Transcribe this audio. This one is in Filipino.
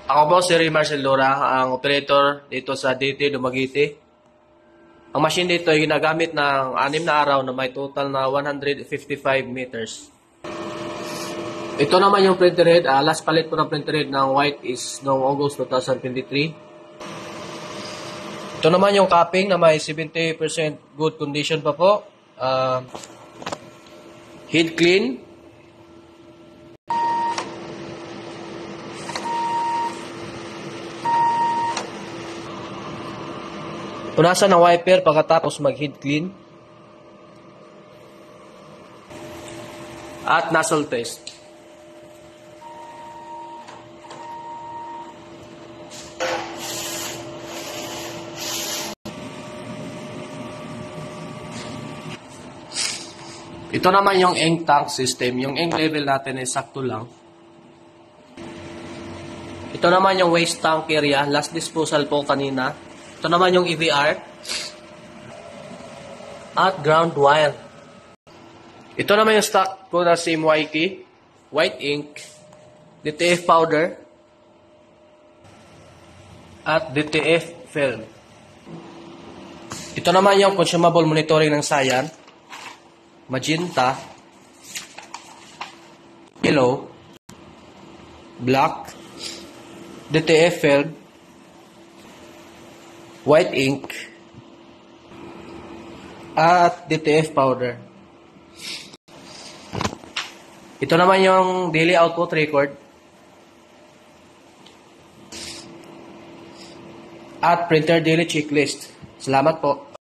Ako po si Ray Marcel Lora, ang operator dito sa DT Dumaguete. Ang machine dito ay ginagamit ng 6 na araw na may total na 155 meters. Ito naman yung printer head. Last palit ko ng printer head ng white is noong August 2023. Ito naman yung capping na may 70% good condition pa po. Head clean. Punasan ng wiper pagkatapos mag-head clean. At nozzle test. Ito naman yung ink tank system. Yung ink level natin ay sakto lang. Ito naman yung waste tank area. Last disposal po kanina. Ito naman yung EVR. At ground wire. Ito naman yung stock ko na SIM YK. White ink. DTF powder. At DTF film. Ito naman yung consumable monitoring ng Cyan. Magenta, yellow, black, DTF film, white ink, at DTF powder. Ito naman yung daily output record at printer daily checklist. Salamat po.